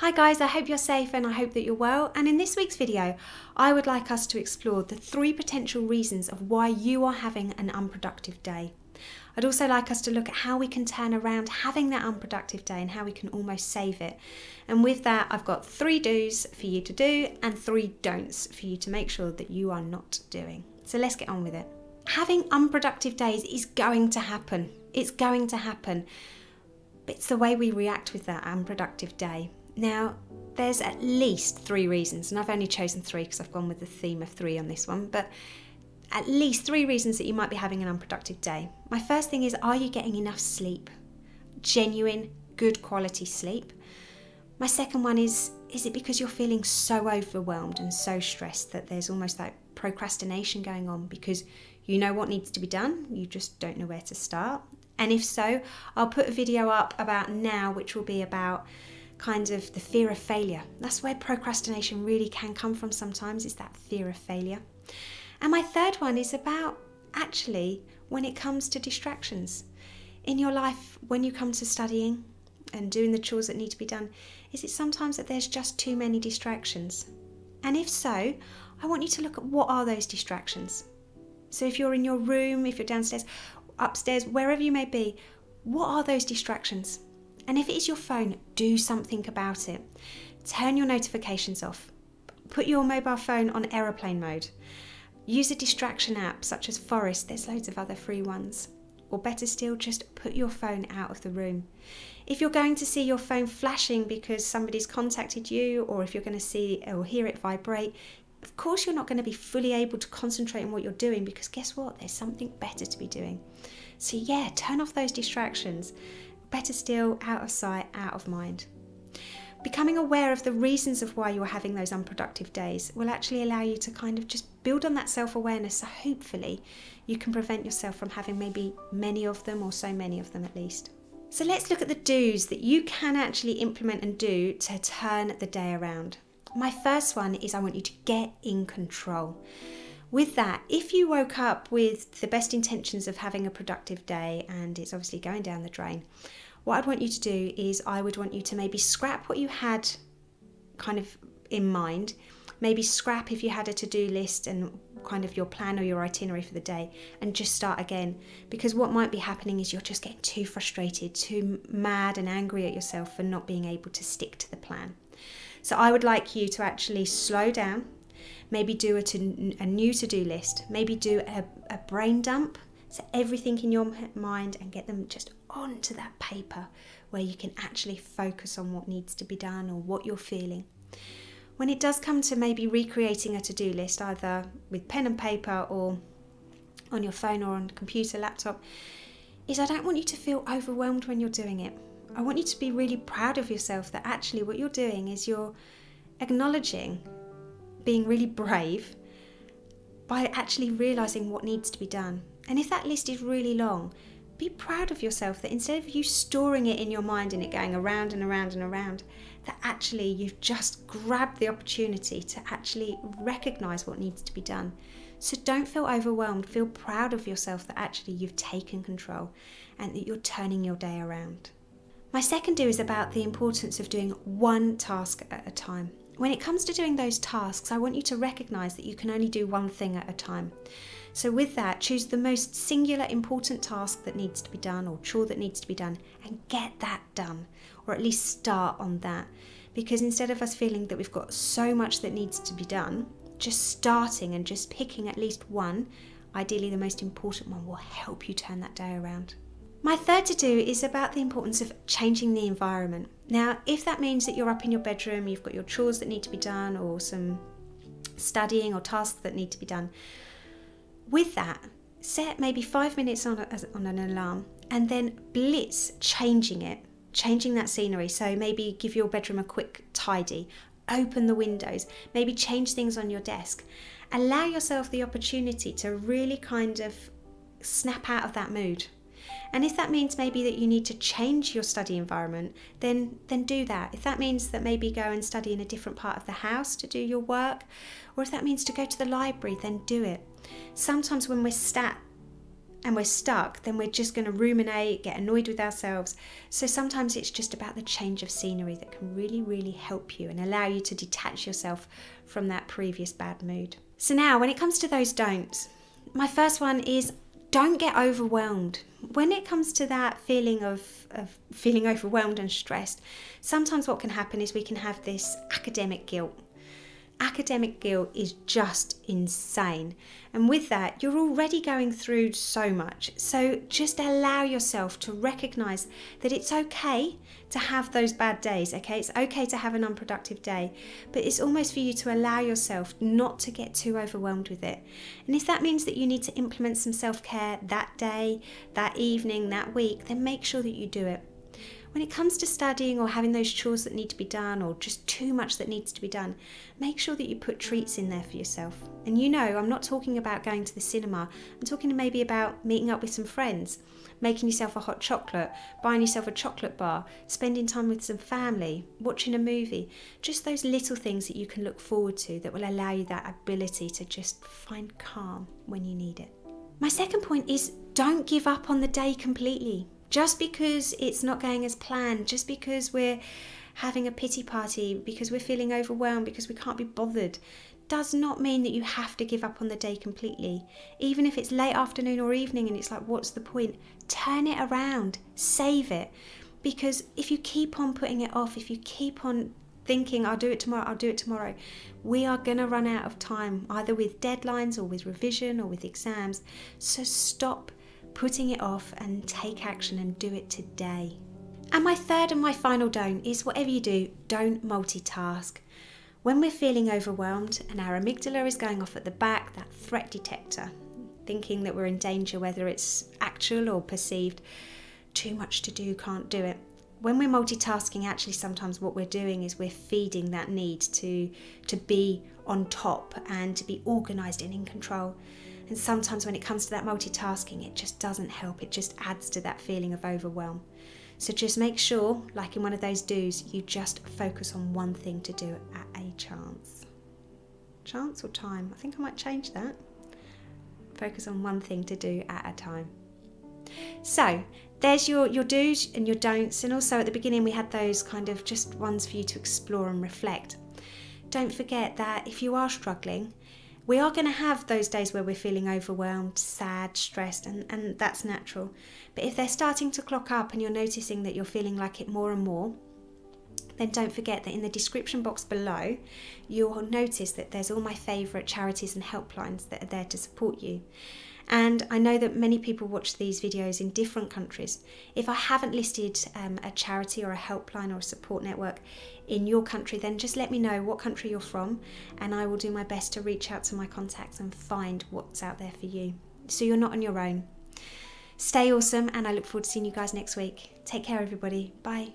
Hi guys, I hope you're safe and I hope that you're well. And in this week's video, I would like us to explore the 3 potential reasons of why you are having an unproductive day. I'd also like us to look at how we can turn around having that unproductive day and how we can almost save it. And with that, I've got 3 do's for you to do and 3 don'ts for you to make sure that you are not doing. So let's get on with it. Having unproductive days is going to happen. It's going to happen. But it's the way we react with that unproductive day. Now, there's at least 3 reasons, and I've only chosen 3 because I've gone with the theme of 3 on this one, but at least 3 reasons that you might be having an unproductive day. My first thing is, are you getting enough sleep? Genuine, good quality sleep. My second one is it because you're feeling so overwhelmed and so stressed that there's almost that procrastination going on because you know what needs to be done, you just don't know where to start? And if so, I'll put a video up about now which will be about kind of the fear of failure. That's where procrastination really can come from sometimes, is that fear of failure. And my third one is about actually when it comes to distractions. In your life, when you come to studying and doing the chores that need to be done, is it sometimes that there's just too many distractions? And if so, I want you to look at what are those distractions. So if you're in your room, if you're downstairs, upstairs, wherever you may be, what are those distractions? And if it is your phone, do something about it. Turn your notifications off. Put your mobile phone on aeroplane mode. Use a distraction app such as Forest. There's loads of other free ones. Or better still, just put your phone out of the room. If you're going to see your phone flashing because somebody's contacted you, or if you're going to see or hear it vibrate, of course you're not going to be fully able to concentrate on what you're doing because guess what? There's something better to be doing. So yeah, turn off those distractions. Better still, out of sight, out of mind. Becoming aware of the reasons of why you're having those unproductive days will actually allow you to kind of just build on that self-awareness, so hopefully you can prevent yourself from having maybe many of them, or so many of them at least. So let's look at the do's that you can actually implement and do to turn the day around. My first one is I want you to get in control. With that, if you woke up with the best intentions of having a productive day and it's obviously going down the drain, what I'd want you to do is I would want you to maybe scrap what you had kind of in mind. Maybe scrap if you had a to-do list and kind of your plan or your itinerary for the day, and just start again. Because what might be happening is you're just getting too frustrated, too mad and angry at yourself for not being able to stick to the plan. So I would like you to actually slow down. Maybe do a new to-do list. Maybe do a brain dump. So everything in your mind, and get them just onto that paper where you can actually focus on what needs to be done or what you're feeling. When it does come to maybe recreating a to-do list, either with pen and paper or on your phone or on computer, laptop, is I don't want you to feel overwhelmed when you're doing it. I want you to be really proud of yourself that actually what you're doing is you're acknowledging being really brave by actually realising what needs to be done. And if that list is really long, be proud of yourself that instead of you storing it in your mind and it going around and around and around, that actually you've just grabbed the opportunity to actually recognise what needs to be done. So don't feel overwhelmed, feel proud of yourself that actually you've taken control and that you're turning your day around. My second do is about the importance of doing one task at a time. When it comes to doing those tasks, I want you to recognise that you can only do one thing at a time. So with that, choose the most singular important task that needs to be done or chore that needs to be done and get that done, or at least start on that. Because instead of us feeling that we've got so much that needs to be done, just starting and just picking at least one, ideally the most important one, will help you turn that day around. My third to do is about the importance of changing the environment. Now, if that means that you're up in your bedroom, you've got your chores that need to be done or some studying or tasks that need to be done, with that, set maybe 5 minutes on an alarm and then blitz changing that scenery. So maybe give your bedroom a quick tidy, open the windows, maybe change things on your desk. Allow yourself the opportunity to really kind of snap out of that mood. And if that means maybe that you need to change your study environment, then do that. If that means that maybe go and study in a different part of the house to do your work, or if that means to go to the library, then do it. Sometimes when we're sat and we're stuck, then we're just going to ruminate, get annoyed with ourselves. So sometimes it's just about the change of scenery that can really, really help you and allow you to detach yourself from that previous bad mood. So now, when it comes to those don'ts, my first one is don't get overwhelmed. When it comes to that feeling of feeling overwhelmed and stressed, sometimes what can happen is we can have this academic guilt. Academic guilt is just insane, and with that you're already going through so much. So just allow yourself to recognize that it's okay to have those bad days. Okay, it's okay to have an unproductive day, but it's almost for you to allow yourself not to get too overwhelmed with it. And if that means that you need to implement some self-care that day, that evening, that week, then make sure that you do it. When it comes to studying or having those chores that need to be done, or just too much that needs to be done, make sure that you put treats in there for yourself. And you know, I'm not talking about going to the cinema. I'm talking maybe about meeting up with some friends, making yourself a hot chocolate, buying yourself a chocolate bar, spending time with some family, watching a movie. Just those little things that you can look forward to that will allow you that ability to just find calm when you need it. My second point is don't give up on the day completely. Just because it's not going as planned, just because we're having a pity party, because we're feeling overwhelmed, because we can't be bothered, does not mean that you have to give up on the day completely. Even if it's late afternoon or evening and it's like, what's the point? Turn it around, save it. Because if you keep on putting it off, if you keep on thinking, I'll do it tomorrow, we are going to run out of time, either with deadlines or with revision or with exams. So stop putting it off and take action and do it today. And my third and my final don't is, whatever you do, don't multitask. When we're feeling overwhelmed and our amygdala is going off at the back, that threat detector, thinking that we're in danger, whether it's actual or perceived, too much to do, can't do it. When we're multitasking, actually sometimes what we're doing is we're feeding that need to be on top and to be organised and in control. And sometimes when it comes to that multitasking, it just doesn't help. It just adds to that feeling of overwhelm. So just make sure, like in one of those do's, you just focus on one thing to do at a chance. Chance or time? I think I might change that. Focus on one thing to do at a time. So there's your do's and your don'ts. And also at the beginning we had those kind of just ones for you to explore and reflect. Don't forget that if you are struggling, we are going to have those days where we're feeling overwhelmed, sad, stressed, and that's natural. But if they're starting to clock up and you're noticing that you're feeling like it more and more, then don't forget that in the description box below, you'll notice that there's all my favourite charities and helplines that are there to support you. And I know that many people watch these videos in different countries. If I haven't listed a charity or a helpline or a support network in your country, then just let me know what country you're from and I will do my best to reach out to my contacts and find what's out there for you, so you're not on your own. Stay awesome, and I look forward to seeing you guys next week. Take care, everybody. Bye.